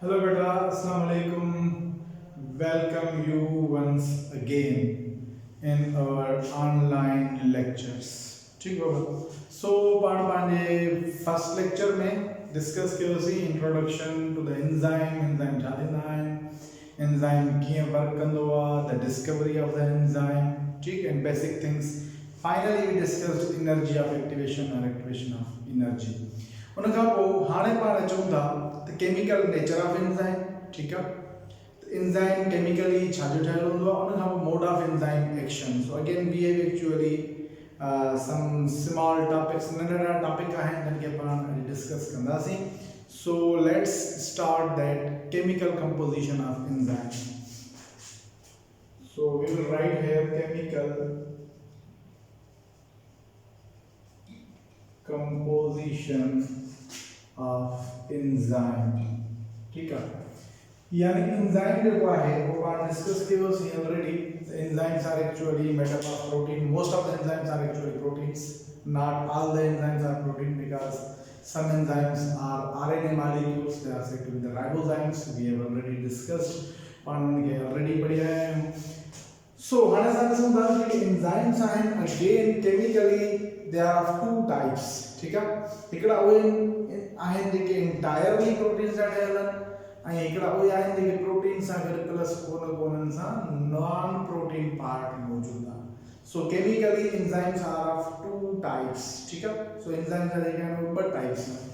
Hello beta, Assalamu alaikum. Welcome you once again in our online lectures. ठीक बाबा. So part पांजे first lecture में discuss कियो सी introduction to the enzyme छा थींदा आहिनि, enzyme कीअं work कंदो आहे, the discovery of the enzyme, ठीक, and basic things. Finally we discussed energy of activation or activation of energy. उन खां पोइ हाणे पाण अचूं था त केमिकल नेचर ऑफ एंजाइम. ठीक आहे, एंजाइम केमिकली छा जो ठहियल हूंदो आहे, उन खां पोइ mode of enzyme action. So again we have actually some small topics, नंढड़ा टॉपिक आहिनि जिन खे पाण डिस्कस कंदासीं. So let's start that chemical composition of enzyme. So we will write here chemical composition of enzyme. ठीक है, यानी enzyme जो है वो बात डिस्कस किया हुआ है already. Enzymes are actually made up of protein. Most of the enzymes are actually proteins. Not all the enzymes are protein because some enzymes are RNA molecules. They are said to be the ribozymes. We have already discussed. पान के already बढ़िया है. So हमारे साथ समझा कि enzymes are again chemically there are two types. ठीक है, हिकड़ा वो आहिनि जेके entirely proteins जा ठहियल आहिनि, ऐं हिकड़ा वो आहिनि जेके प्रोटीन सां गॾु प्लस कोन्हनि सां नॉन प्रोटीन पार्ट मौजूद आहे. सो chemically enzymes are of two types. ठीक है, सो enzymes जा जेके आहिनि ॿ टाइप्स आहिनि.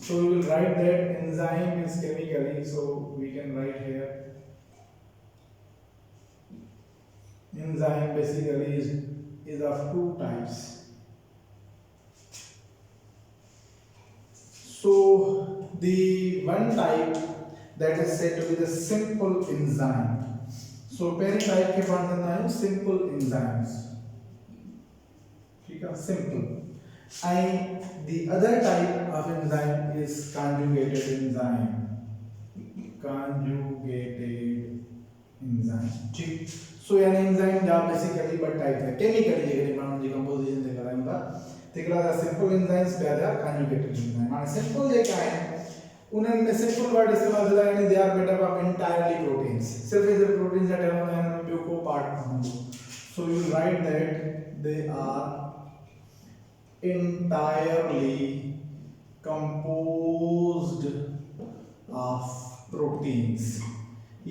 So we will write that enzyme is chemically, so we can write here enzyme basically is of two types. So the one type that is said to be the simple enzyme. So पहले type के बात करना है simple enzymes. ठीक है, simple. And the other type of enzyme is conjugated enzyme. Conjugated enzyme. ठीक. So यानी enzyme जा basically but type है. Chemically जेके बात जी composition से कराएंगा. तिकड़ा सिंपल एंजाइम्स पैदा कंजुगेटेड एंजाइम. माने सिंपल जे का है उन्हें में सिंपल वर्ड इस्तेमाल करा यानी they are made up of entirely proteins. सिर्फ इधर प्रोटीन्स का टर्म है ना जो को पार्ट होंगे. So you write that they are entirely composed of proteins.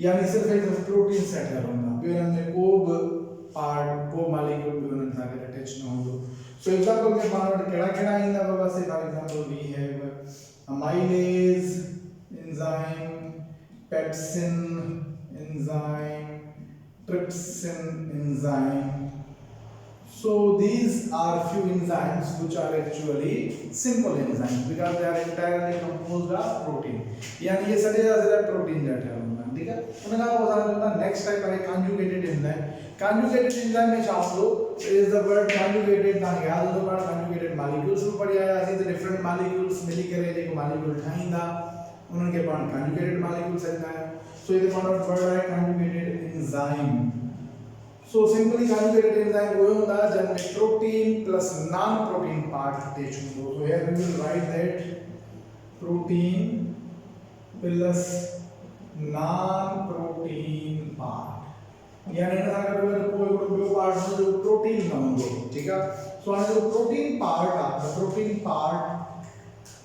यानी सिर्फ इधर प्रोटीन सेट होगा, फिर हमने को पार्ट को मॉलिक्यूल भी उन्हें सारे अटैच ना हो. So example में पार्ट केड़ा इंदा बाबा से for example we have amylase enzyme, pepsin enzyme, trypsin enzyme. So these are few enzymes which are actually simple enzymes because they are entirely composed of protein. यानी ये सारे protein जाते हैं. ठीक है, उन्हें क्या बोला जाता है नेक्स्ट टाइप है conjugated enzyme. Conjugated enzyme में चाहो is the word conjugated ना याद हो तो बार conjugated molecules में पढ़ी आया ऐसे तो different molecules मिली करे एक molecule ठाइंदा उन्हें के पान conjugated molecules रहता है. So ये पान word है conjugated enzyme. So simply conjugated enzyme वो होता है जब में protein plus non-protein part attach हो. So here we will write that protein plus non-protein part. यानी ना अगर कोई पार्ट हो जो प्रोटीन ना हो. ठीक है, सो जो प्रोटीन पार्ट है, the protein part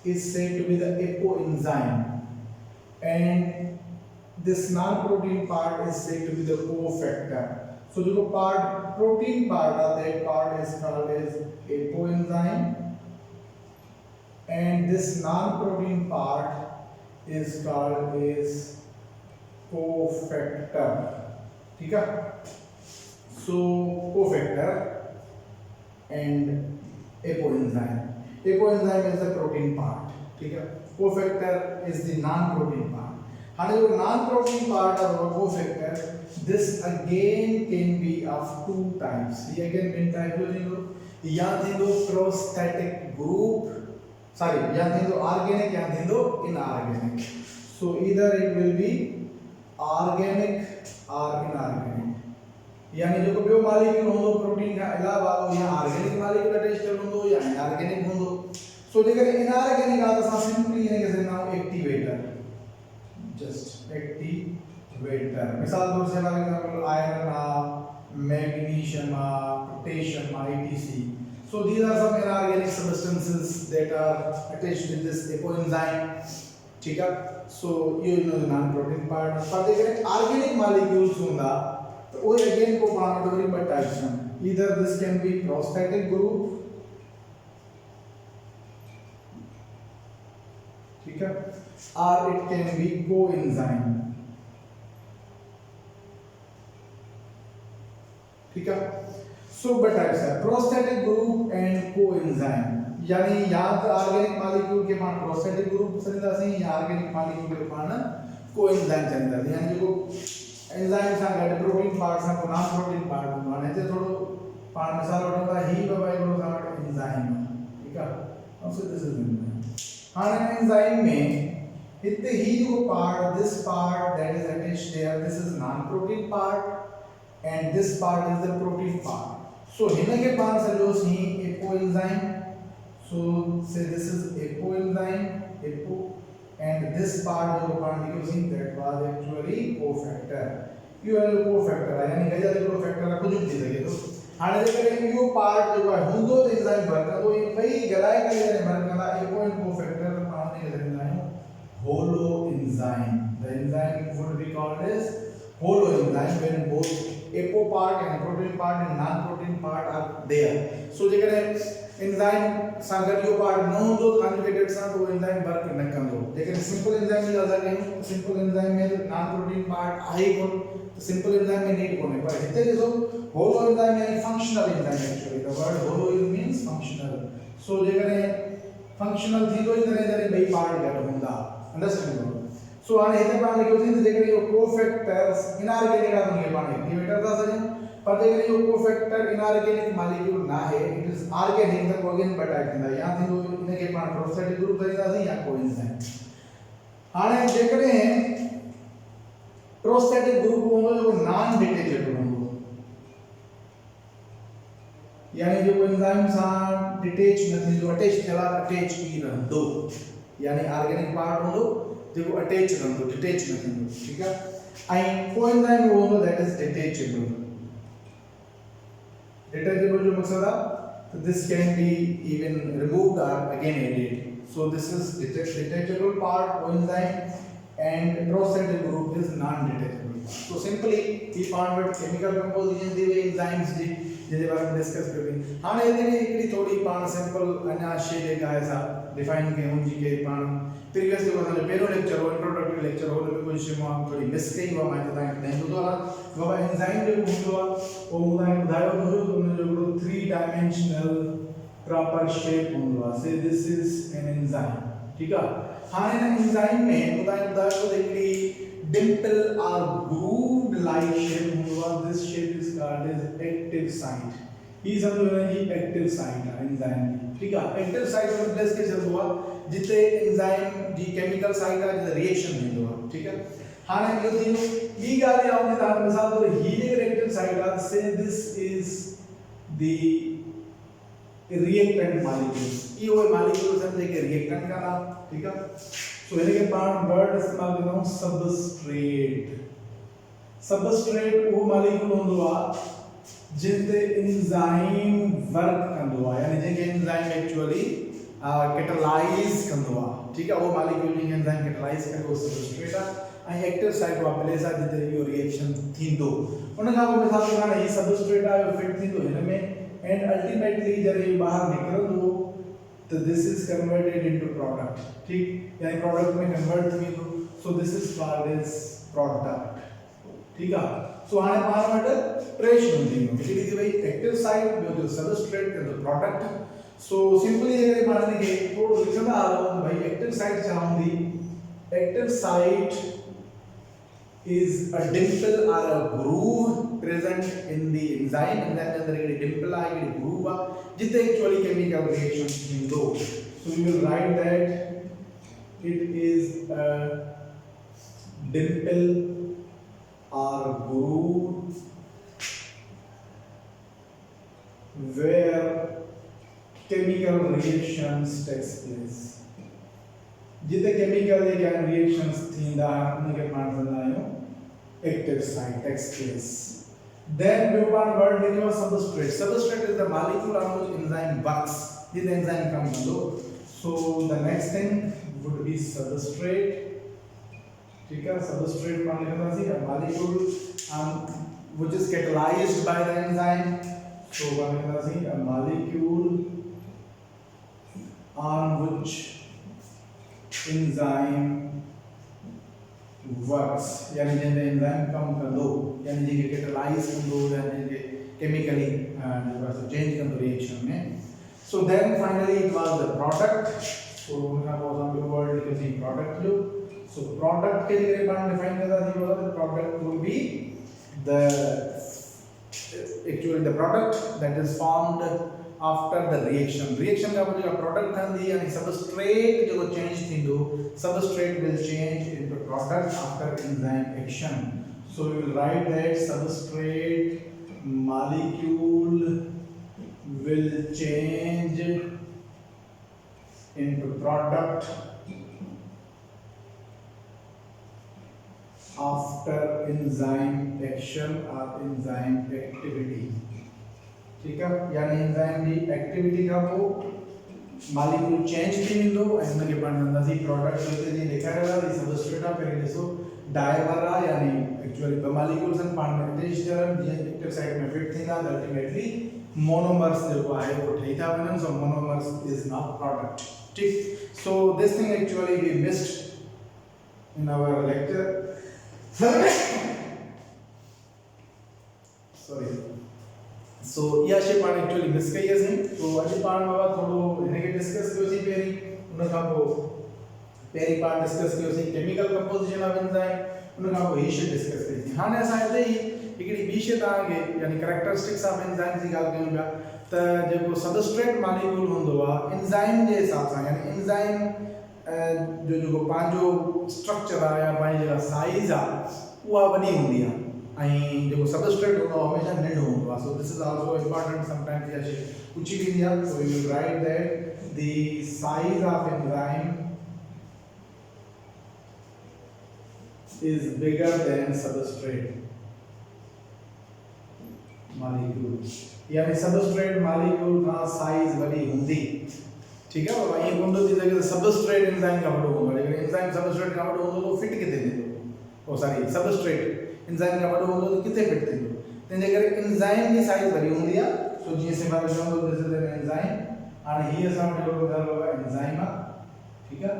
is said to be the apoenzyme and this non-protein part is said to be the cofactor. So जो part protein part है that part is called as apoenzyme and this non-protein part is called as cofactor. ठीक है, so cofactor and apoenzyme. Apoenzyme is the protein part. ठीक है, cofactor is the non-protein part. हाँ जो non-protein part of cofactor, this again can be of two types. ये again main type हो जिनको या जिनको prosthetic group, sorry या जिनको organic या जिनको inorganic. So either it will be organic or inorganic. यानी जो कोई मॉलिक्यूल हो प्रोटीन का अलावा या ऑर्गेनिक मॉलिक्यूल अटैच कर हो या इनऑर्गेनिक हो. सो देखिए इनऑर्गेनिक आता सा सिंपली यानी कैसे नाउ एक्टिवेटर. मिसाल तौर से for example iron magnesium potassium etc. So these are some inorganic substances that are attached with this apoenzyme. ठीक है, so ये नॉन प्रोटीन पार्ट पर देखें ऑर्गेनिक मॉलिक्यूल्स होगा तो वो अगेन को पार्ट बट टाइप्स हैं. Either this can be prosthetic group, ठीक है, or it can be coenzyme. ठीक है, सो बट टाइप्स है प्रोस्थेटिक ग्रुप एंड कोएंजाइम. यानी यहाँ पर ऑर्गेनिक मॉलिक्यूल के पास प्रोस्थेटिक ग्रुप चलता है या ऑर्गेनिक मॉलिक्यूल के पास कोएंजाइम चलता है. यानी जो एंजाइम सा गड प्रोटीन पार्ट सा नॉन प्रोटीन पार्ट माने ते थोड़ो पान मिसाल वठंदा ही बाबा एगो सा एंजाइम. ठीक है, अब से दिस इज हां एंजाइम में इतने ही जो part this part that is attached there this is non protein part and this part is the protein part. So हिने के पास है जो सी apoenzyme. So say this is apoenzyme, apo, and this part जो part using that was actually cofactor. ये वाला cofactor है यानी गया जो cofactor है कुछ भी लगे तो आने दे करेंगे यो पार्ट जो है हुंदो तो एंजाइम भरना तो ये भाई गलाए के लिए भरना apo and cofactor पाने के लिए है holo enzyme. The enzyme would be called as holo enzyme when both apo part and protein part and non-protein part are there. So जेकर enzyme सांगरियो part न हो तो conjugated सा तो enzyme वर्क न कर दो. जेकर simple enzyme में ज़्यादा कहीं simple enzyme में non-protein part आई कौन तो simple enzyme में need कौन है पर इतने जो holo enzyme यानी functional enzyme actually the word holo means functional. So जेकर functional थी तो इतने जरे भाई part कर होंदा understand. सो आने इतने पाने के उसी देख रहे हो कोफैक्टर्स इनऑर्गेनिक आदमी के पाने डिवेटर था सर पर देख रहे हो कोफैक्टर इनऑर्गेनिक मॉलिक्यूल ना है इट इज ऑर्गेनिक द कोगेन बटाइट था यहां थे जो इनके के पान प्रोस्थेटिक ग्रुप था था या कोएंजाइम आने देख रहे हैं प्रोस्थेटिक ग्रुप होंगे जो नॉन डिटेचेबल होंगे यानी जो एंजाइम सा डिटेच नहीं जो अटैच थेला अटैच की रह दो यानी ऑर्गेनिक पार्ट होंगे जो अटैच रहंदो डिटैच न थींदो. ठीक है, ऐं कोएंजाइम होंदो दैट इज डिटैचेबल. डिटैचेबल जो मकसद है तो this can be even removed और again added. So this is detachable part coenzyme and prosthetic group is non detachable. So simply he found with chemical composition the way enzymes दी जे बारे में discuss करी. हां इतनी एकड़ी थोड़ी पाण सिंपल अना शे जे गाय सा डिफाइन के हुन जी के पाण प्रीवियस जो मतलब पेरो लेक्चर हो इंट्रोडक्टरी लेक्चर हो में कुछ शे हम थोड़ी मिस कई हुआ मैं तदा नहीं तो बाबा एंजाइम जो हुंदो वो मुदा बुधायो तो उन जो 3 डायमेंशनल प्रॉपर शेप हुंदो से दिस इज एन एंजाइम. ठीक है, हां इन एंजाइम में मुदा तो एकड़ी डिंपल और ग्रूव्ड लाइक शेप हुंदो. This shape is called as active site. ये समझो ना ये एक्टिव साइट है एंजाइम की. ठीक है, एक्टिव साइट पर प्लेस के चल हुआ जिते एंजाइम दी केमिकल साइट है जिते रिएक्शन नहीं हुआ. ठीक है, हां यो तीनों ई गाली आउने ता मिसाल तो ही एक्टिव साइट है से this is the reactant molecules. ये वो मॉलिक्यूल्स हैं जो रिएक्टेंट का नाम. ठीक है, तो इनके पार्ट वर्ड इस्तेमाल करता हूं सबस्ट्रेट. सबस्ट्रेट वो मॉलिक्यूल होंदो जिते एंजाइम वर्क कंदो यानी जेके एंजाइम एक्चुअली कैटलाइज कंदो. ठीक है, वो मॉलिक्यूल जी एंजाइम कैटलाइज करे उस सबस्ट्रेट है एक्टिव साइट वा प्लेस है जिते यो रिएक्शन थींदो. उन का मिसाल के हां ये सबस्ट्रेट है फिट थींदो इन में एंड अल्टीमेटली जब ये बाहर निकलंदो तो this is converted into product. ठीक, यानी प्रोडक्ट में कन्वर्ट थींदो. So this is called as product. ठीक है, सो हाने पाण वट ट्रेश हुंदी है कि भाई एक्टिव साइट जो सबस्ट्रेट के प्रोडक्ट. सो सिंपली अगर पाण के थोड़ा लिखंदा आ रहा भाई एक्टिव साइट छा हुंदी. Active site is a dimple or a groove present in the enzyme and then there is a dimple or a groove jithe actually chemical reaction hindo. So we will write that it is a dimple or groove where chemical reactions takes place. जिते chemical या reactions थींदा उनके पाण संदा आयो active site, text case. Then we one word लिखे हुआ substrate. Substrate is the molecule on which enzyme works. This enzyme comes below. So the next thing would be substrate. ठीक है, substrate मान लेना सी a molecule which is catalyzed by the enzyme. So मान लेना सी a molecule on which enzyme works, यानी जैसे enzyme कम कर दो, यानी जे कैटलाइज कर दो, यानी जे केमिकली चेंज कर दो रिएक्शन में. So then finally it was the product. So उनका बहुत हम लोग वर्ड लिखे थे प्रोडक्ट जो. So product के लिए बात डिफाइन करता थी बोला the product will be the actually the product that is formed after the reaction. Reaction का मतलब product था दी यानी substrate जो change थी दो, substrate will change into product after enzyme action. So we will write that substrate molecule will change into product after enzyme action or enzyme activity. ठीक है, यानी एंजाइम की एक्टिविटी का वो मॉलिक्यूल चेंज थी दो एंड के पास अंदर सी प्रोडक्ट होते जी देखा रहा दी सबस्ट्रेट पे देखो डायमर रहा यानी actually the molecules and part में अटैच करन जे एक्टिव साइट में फिट थी ना अल्टीमेटली मोनोमर्स जो है वो ठेठा बनन. So monomers is not product. ठीक, so this thing actually we missed in our lecture. Sorry. So या शे पाण एक्चुअली मिस कई असीं. तो अॼु पाण बाबा थोरो हिन खे डिस्कस कयोसीं पहिरीं, उन खां पोइ पहिरीं पाण डिस्कस कयोसीं केमिकल कंपोजिशन ऑफ एंजाइम, उन खां पोइ ही शे डिस्कस कईसीं. हाणे असां हिते ई हिकिड़ी ॿी शे तव्हांखे यानी कैरेक्टरिस्टिक्स ऑफ एंजाइम जी ॻाल्हि कयूं पिया. त जेको सबस्ट्रेट मॉलिक्यूल हूंदो आहे एंजाइम जे हिसाब सां, यानी एंजाइम जो जेको पंहिंजो स्ट्रक्चर आहे या पंहिंजी जेका साइज़ आहे उहा वॾी हूंदी आहे ऐं जेको सबस्ट्रेट हूंदो आहे हमेशह नंढो हूंदो आहे. सो this is also important. Sometimes इहा शइ पुछी वेंदी आहे. So you will write that the size of enzyme is bigger than substrate molecule. यानी substrate molecule का साइज बड़ी होंगी. ठीक है बाबा, ये गुंडो दी जगह सबस्ट्रेट एंजाइम का बड़ो होगा, लेकिन एंजाइम सबस्ट्रेट का बड़ो होगा तो फिट कितने दे. ओ सॉरी, सबस्ट्रेट एंजाइम का बड़ो होगा तो कितने फिट दे. तो जगह एंजाइम की साइज बड़ी होंगी है. सो जैसे बात करूं तो दिस इज एन एंजाइम और ही असां जो ॿुधायो आहे एंजाइम आहे. ठीक है,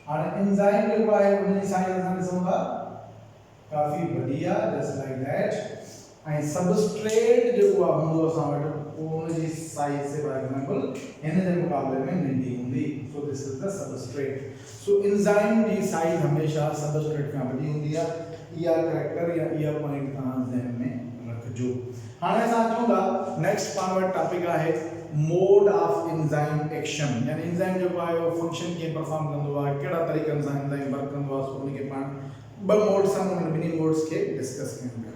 और एंजाइम जो है उनकी साइज असां ॾिसूंगा काफी बढ़िया जस्ट लाइक दैट. ऐं सबस्ट्रेट जो हूंदो असां वटि उनजी साइज से फॉर एग्जांपल इन जे मुकाबले में नंढी हूंदी. So this is the substrate. So enzyme जी साइज हमेशा सबस्ट्रेट खां वॾी हूंदी आहे. इहा कैरेक्टर या इहा पॉइंट तव्हां ज़हन में रखिजो. हाणे असां अचूं था नेक्स्ट पाण वटि टॉपिक आहे मोड ऑफ एंजाइम एक्शन. यानी एंजाइम जो आहे वो फंक्शन कीअं परफॉर्म कंदो आहे, कहिड़ा तरीक़नि सां एंजाइम वर्क कंदो आहे. सो उनखे पाण ॿ मोड्स आहिनि, उन ॿिन्ही मोड्स खे डिस्कस कयूं था.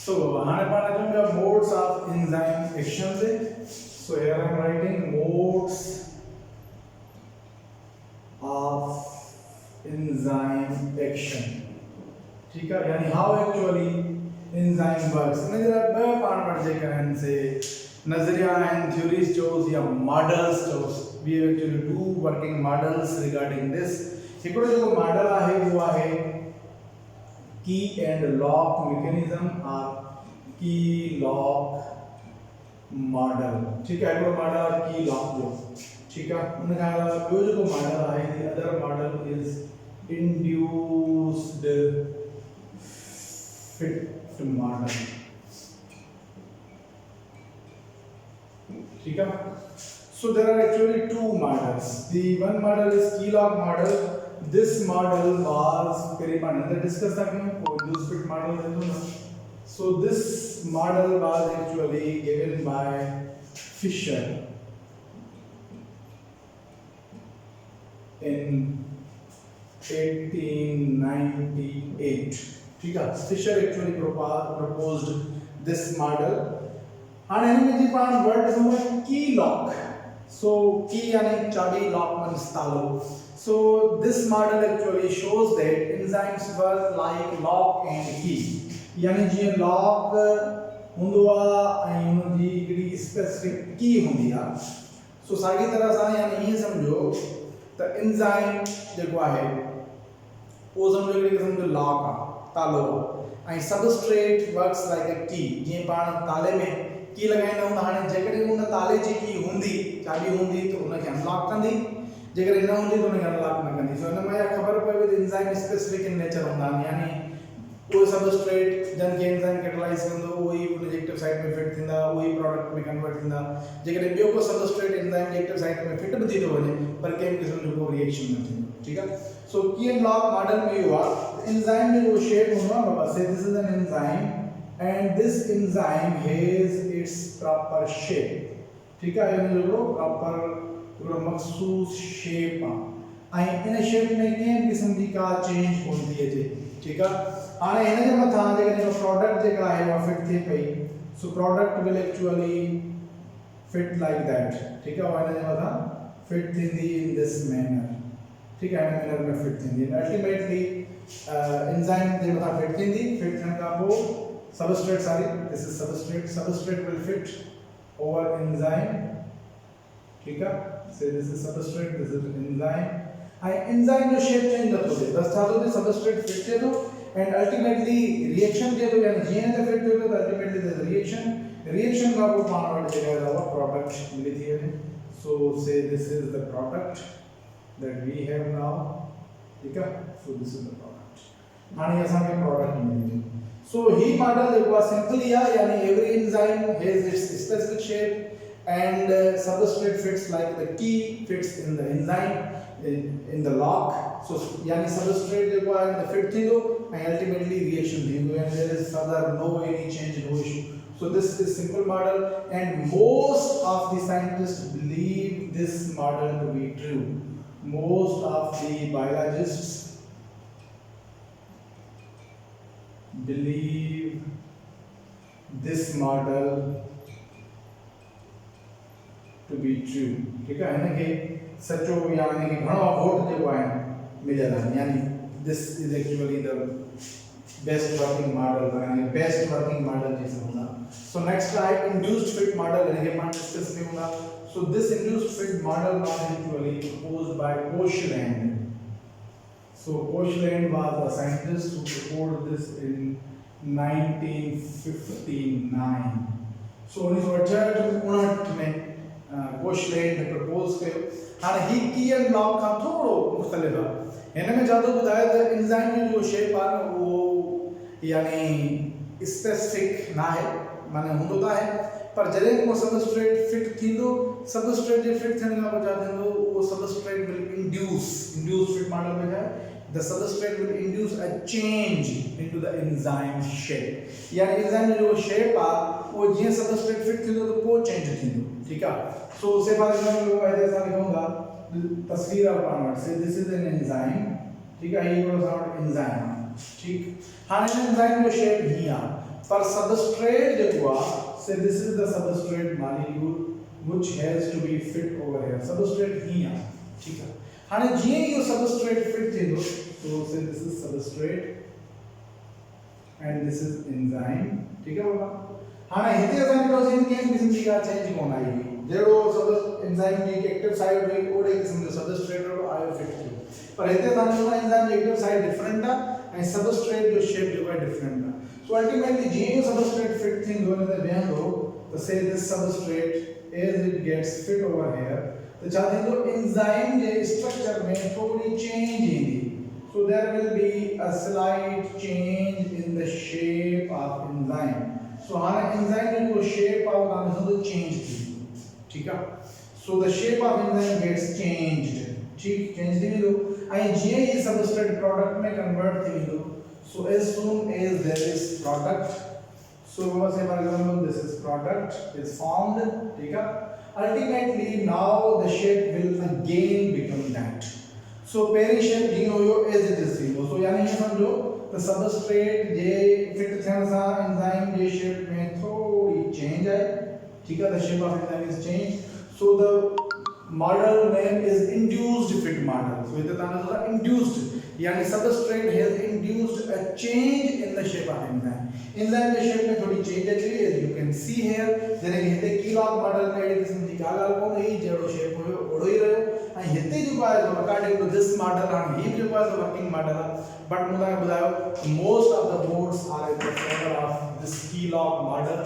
So, हाणे पाण अचूं था modes of enzyme action से. So here I am writing modes of enzyme action. ठीक है, यानी how actually enzyme works. इन जरा ॿ पाण पढ़जे करन से नजरिया एंड थ्योरीज चोस या models चोस. We have actually two working models regarding this. हिकिड़ो जेको मॉडल आहे वो आहे key and lock mechanism or key lock model. ठीक है, एक मॉडल key lock जो. ठीक है, उनका ॿियो जेको मॉडल आहे the other model is induced fit model. ठीक है. So there are actually two models. The one model is key lock model this model was very another discuss था कि वो induced fit model है तो ना. So this model was actually given by Fisher in 1898. ठीक है, Fisher actually proposed this model. And इनमें जी पान word है key lock. So key यानी चाबी, lock means Talo. So this model actually shows that enzymes work like lock and key. यानी जी lock हुंदो आ ऐं हुन जी हिकिड़ी specific key हुंदी आ. So साॻी तरह सां यानी ये समझो त enzyme जेको आहे वो समझो हिकिड़ी क़िस्म जो lock आ, तालो आ. ऐं substrate works like a key. जीअं पाण ताले में की लगाईंदा हूंदा, हाणे जेकॾहिं उन ताले जी की हूंदी, चाबी हूंदी त उनखे अनलॉक कंदी, जेकॾहिं न हूंदी त उनखे अनलॉक न कंदी. सो हिन में ख़बर पए त एंजाइम स्पेसिफिक इन नेचर हूंदा आहिनि, यानी उहे सबस्ट्रेट जन खे एंजाइम कैटलाइज कंदो उहे ई उन जे एक्टिव साइट में फिट थींदा, उहे ई प्रोडक्ट में कन्वर्ट थींदा. जेकॾहिं ॿियो को सबस्ट्रेट एंजाइम जे एक्टिव साइट में फिट बि थी थो वञे पर कंहिं क़िस्म जो को रिएक्शन न थींदो. ठीकु आहे. सो की एंड लॉक मॉडल में इहो आहे एंजाइम जो जेको शेप हूंदो आहे बाबा, से this is an enzyme and this enzyme has its proper shape. ठीक है, यानी जो proper जो मखसूस shape आ ऐं इन shape में कंहिं क़िस्म जी का चेंज कोन थी अचे. ठीक है, हाणे हिन जे मथां जेकॾहिं प्रोडक्ट जेका आहे उहा फिट थिए पई, so product will actually fit like that. ठीक है, हिन जे मथां फिट थींदी इन दिस मैनर. ठीक है, हिन मैनर में फिट थींदी. अल्टीमेटली एंजाइम जे मथां फिट थींदी. फिट थियण खां पोइ substrate, sorry, this is substrate will fit over enzyme. ठीक है, say this is substrate, this is enzyme. enzyme जो shape change न थोड़े, बस था तो substrate fit थे तो and ultimately reaction थे तो यानी जीने थे fit थे तो ultimately the reaction का वो पान वाले जगह वाला product मिली थी है. So say this is the product that we have now. ठीक है, so this is the product. माने ऐसा के product मिली थी. So he model it was simply yani every enzyme has its specific shape and substrate fits like the key fits in the enzyme in the lock. So yani substrate जो है the fit थी दो and ultimately reaction थी दो and there is further no any change, no issue. So this is simple model and most of the scientists believe this model to be true. Most of the biologists believe this model to be true. ठीक है, यानी कि सचो यानी कि घणो vote जेको आहे मिलियल आहे, यानी this is actually the best working model, यानी best working model जैसे होगा. So next है induced fit model, यानी कि पांच डिस्कस में होगा. So this induced fit model was actually proposed by Koshland. So Koshland was a scientist who proposed this in 1959. So 1958 में Koshland ने प्रपोज कयो. हाणे ही की एंड लॉक खां थोड़ो मुख्तलिफ आहे. हिन में ज़्यादा ॿुधायो त एंजाइम जो शेप आहे न उहो यानी स्पेसिफिक न आहे, माने हूंदो त आहे पर जॾहिं को सबस्ट्रेट फिट थींदो, सबस्ट्रेट जे फिट थियण खां पोइ छा थींदो, उहो substrate will induce fit model में छा आहे the substrate will induce a change into the enzyme shape. यानी enzyme जो shape आ वो जीअं substrate fit थींदो तो पोइ change थींदो. ठीक आहे. So से बार एग्जांपल ऐसा लिखूंगा तस्वीर आप पाण से this is an enzyme. ठीक है, ये वाला साउंड enzyme. ठीक, हाणे enzyme जो shape ही आ पर substrate जेको आ से this is the substrate molecule which has to be fit over here. substrate ही आ. ठीक है, हाणे जीअं यो सबस्ट्रेट फिट थींदो तो से this is substrate and this is enzyme. ठीक है बाबा, हाणे हिते असां खे इन कंहिं क़िस्म जी का चेंज कोन आई हुई. जहिड़ो सब एंजाइम जी एक्टिव साइट हुई ओड़े क़िस्म जो सबस्ट्रेट आयो फिट थियो, पर हिते असां खे एंजाइम जी एक्टिव साइट डिफरेंट आहे ऐं सबस्ट्रेट जो शेप जेको आहे डिफरेंट आहे. सो अल्टीमेटली जीअं सबस्ट्रेट फिट थींदो इन ते वेहंदो त से this substrate as it gets fit over here तो छा थींदो एंजाइम जे स्ट्रक्चर में थोड़ी चेंज ईंदी. So there will be a slight change in the shape of enzyme. So हाणे enzyme जो shape आहे उन में थोड़ो change थी. ठीक है, so the shape of enzyme gets changed. ठीक, चेंज थी वेंदो ऐं ऐं जीअं ई सबस्ट्रेट प्रोडक्ट में कन्वर्ट थी वेंदो so as soon as there is product so say for example this is product is formed ठीक है ultimately now the shape will again become that so pairing shape जीअं हुयो as it is थींदो so यानी हीअं सम्झो त substrate जे fit थियण सां एंजाइम जे शेप में थोड़ी चेंज आई ठीक है the shape of enzyme is changed so the model name is induced fit model so it is induced yani substrate has induced a change in the shape of enzyme the shape में थोड़ी change I as you can see here जने कि हिते कीलॉग model में AD किस्म जी ॻाल्हि कोन ही जहिड़ो shape हुयो ओड़ो ही रहियो ऐं हिते जेको आहे अकॉर्डिंग टू दिस मॉडल हाणे ही जेको आहे वर्किंग मॉडल आहे बट मूं तव्हांखे ॿुधायो most of the boards are in the favour of this key log model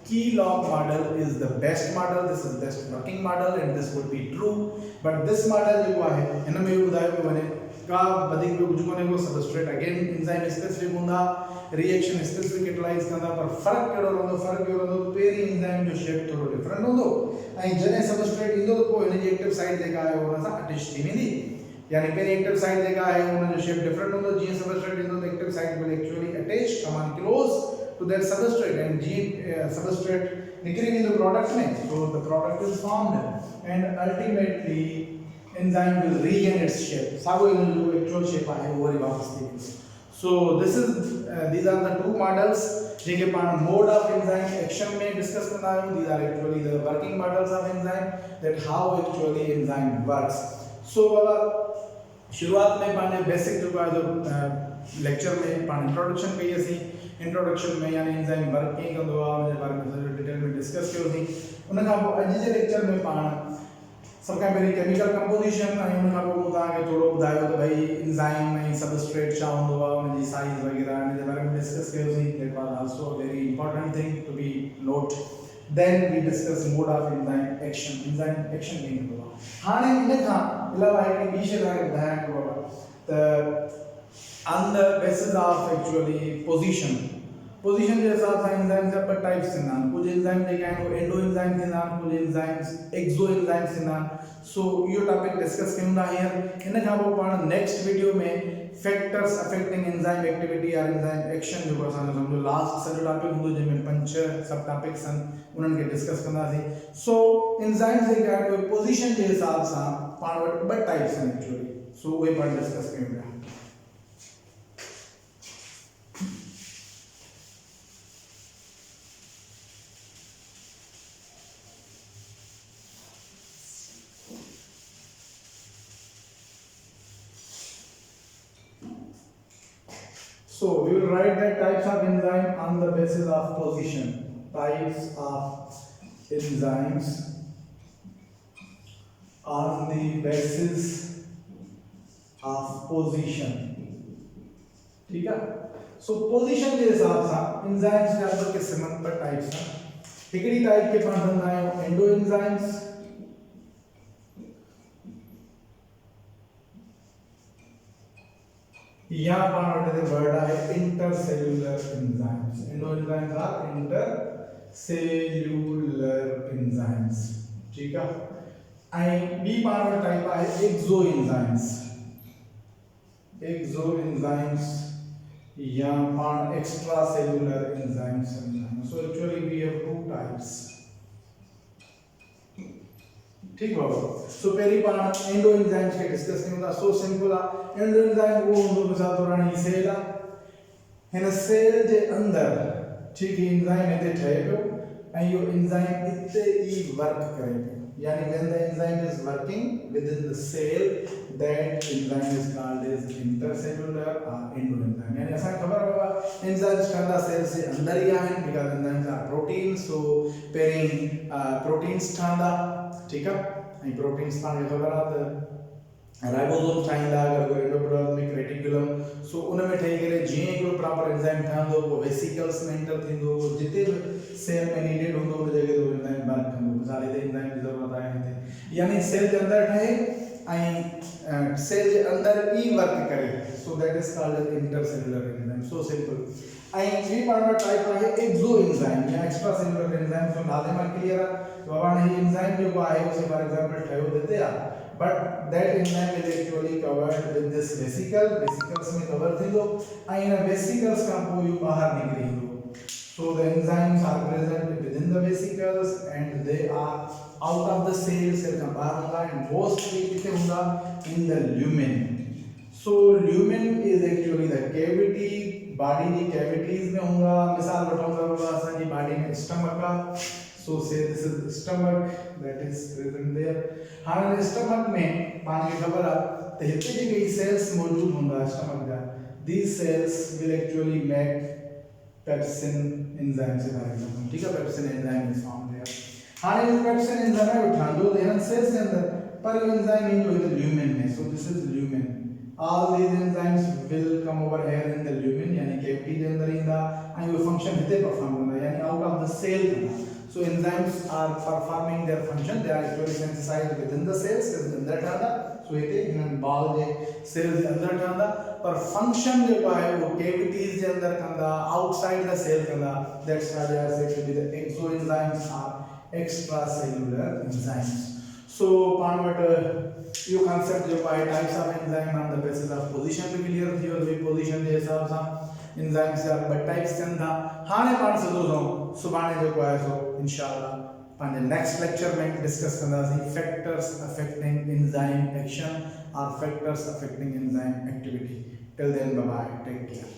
Key-log model is the best model. This is best working model, and this would be true. But this model जो है, इन्हें मैं बताया कि बने का बदिक में कुछ कोने को substrate again enzyme specific होना reaction specific catalyze करना पर फर्क क्या होगा पेरी enzyme जो shape थोड़ा different होगा ऐं जने substrate इंदो तो कोई इन्हें active site देखा है वो ना सा attach थी नहीं यानी पेरी active site देखा है उन्हें जो shape different होगा जी substrate इंदो तो active site will actually attach come on close to that substrate and substrate निकलेंगे the product में so the product is formed and ultimately enzyme will regain its shape sago इन्हें जो actual shape है वो वाली वापस देगी so this is these are the two models जिनके पान mode of enzyme action में discuss करना है these are actually the working models of enzyme that how actually enzyme works so शुरुआत में पाने बेसिक जो है तो लेक्चर में पाने इंट्रोडक्शन कही थी इंट्रोडक्शन में यानी एंजाइम वर्क कीअं कंदो आहे उनजे बारे में सॼो डिटेल में डिस्कस कयोसीं उन खां पोइ अॼु जे लेक्चर में पाण सभ खां पहिरीं केमिकल कंपोजिशन ऐं उन खां पोइ मूं तव्हांखे थोरो ॿुधायो त भई एंजाइम ऐं सबस्ट्रेट छा हूंदो आहे उनजी साइज़ वग़ैरह उनजे बारे में डिस्कस कयोसीं that was also a very important thing to be note then we discuss mode of enzyme action कीअं कंदो आहे हाणे इन खां अलावा हिकिड़ी ॿी शइ तव्हांखे ॿुधाइण थो आहे त on the basis of actually position जे हिसाब सां एंजाइम जा ॿ टाइप्स थींदा आहिनि कुझु एंजाइम जेके आहिनि उहे एंडो एंजाइम थींदा आहिनि कुझु एंजाइम्स एक्सो एंजाइम्स थींदा आहिनि सो इहो टॉपिक डिस्कस कयूं था हींअर इन खां पोइ पाण नेक्स्ट वीडियो में फैक्टर्स अफेक्टिंग एंजाइम एक्टिविटी और एंजाइम एक्शन जेको असांजो सम्झो लास्ट सॼो टॉपिक हूंदो जंहिंमें 5-6 सब टॉपिक्स आहिनि उन्हनि खे डिस्कस कंदासीं सो एंजाइम्स जेके आहिनि उहे पोजीशन जे हिसाब सां पाण वटि ॿ टाइप्स आहिनि एक्चुअली सो उहे पाण डिस्कस कयूं था So we will write the types of enzyme on the basis of position. Types of enzymes on the basis of position. ठीक है? So position के हिसाब से enzymes के अंदर के संबंध पर types हैं. हिकड़ी type के पास हम आए endo enzymes. यहाँ पर हमारे वर्ड है intercellular enzymes. Endo enzymes are intercellular enzymes. ठीक है? and B पावर टाइप है exo enzymes. Exo enzymes या power extracellular enzymes. So actually we have two types. ठीक बाबा सो पहली बार एंडो एंजाइम्स के डिस्कस नहीं होता सो सिंपल है एंडो एंजाइम वो होंदो मिसाल तौर हाणे सेल आहे हिन सेल जे अंदर ठीक है एंजाइम हिते ठहे पियो ऐं इहो एंजाइम हिते ई वर्क करे पियो यानी when the enzyme is working within the cell that enzyme is called as intercellular or endoenzyme यानी असां खबर बाबा एंजाइम्स ठहंदा सेल से अंदर ही आहिनि because enzymes are proteins so पहिरीं प्रोटीन्स ठहंदा ठीक है ऐं प्रोटीन्स पाण खे ख़बर आहे त राइबोसोम ठाहींदा अगरि कोई एंडोप्लाज्मिक रेटिकुलम सो उन में ठही करे जीअं हिकिड़ो प्रॉपर एंजाइम ठहंदो पोइ वेसिकल्स में एंटर थींदो जिते बि सेल में नीडेड हूंदो उन जॻह ते एंजाइम वर्क कंदो मिसाल हिते एंजाइम जी ज़रूरत आहे हिते यानी सेल जे अंदर ठहे ऐं सेल जे अंदर ई वर्क करे so that is called intercellular enzyme so simple ऐं ॿी पाण वटि टाइप आहे एक्सो एंजाइम या एक्स्ट्रासेलुलर एंजाइम जो नाले मां क्लियर आहे बाबा ही एंजाइम जेको आहे उसे फॉर एग्जांपल ठहियो हिते आहे but that enzyme is actually covered with this vesicle. Vesicles में cover थींदो ऐं इन vesicles खां पोइ इहो ॿाहिरि निकिरी ईंदो. So the enzymes are present within the vesicles and they are out of the cells. Cell खां ॿाहिरि हूंदा and mostly किथे हूंदा in the lumen. So lumen is actually the cavity. Body की cavities में हूंदा. मिसाल वठूंगा बाबा असांजी body में stomach आहे. So say this is the stomach that is present there. हाणे stomach में पाण खे ख़बर आहे त हिते जेके cells मौजूद हूंदा stomach जा, these cells will actually make pepsin enzyme से बारे में. ठीक है, pepsin enzyme is found there. हाणे जो pepsin enzyme है उठांदो हिन cells के अंदर पर ये enzyme ईंदो हिते lumen में. So this is lumen. All these enzymes will come over here in the lumen यानी cavity के अंदर ईंदा ऐं वो function हिते perform कंदा यानी out of the cell कंदा. So enzymes are performing their function. They are actually synthesized within the cells के अंदर ठहंदा. So हिते हिननि ball जे cells जे अंदर ठहंदा पर function जेको आहे वो cavities जे अंदर कंदा, outside the cell कंदा. That's why they are said to be the exoenzymes are extracellular enzymes. So पाण वटि इहो concept जेको आहे types of enzyme on the basis of position पे clear थी वियो. भई position जे हिसाब सां enzymes जा ॿ types थियनि था. हाणे पाण सिधो सो सुभाणे जेको आहे सो इंशाअल्लाह पंहिंजे नेक्स्ट लेक्चर में डिस्कस कंदासीं factors affecting enzyme action or factors affecting enzyme activity. Till then, bye bye, take care.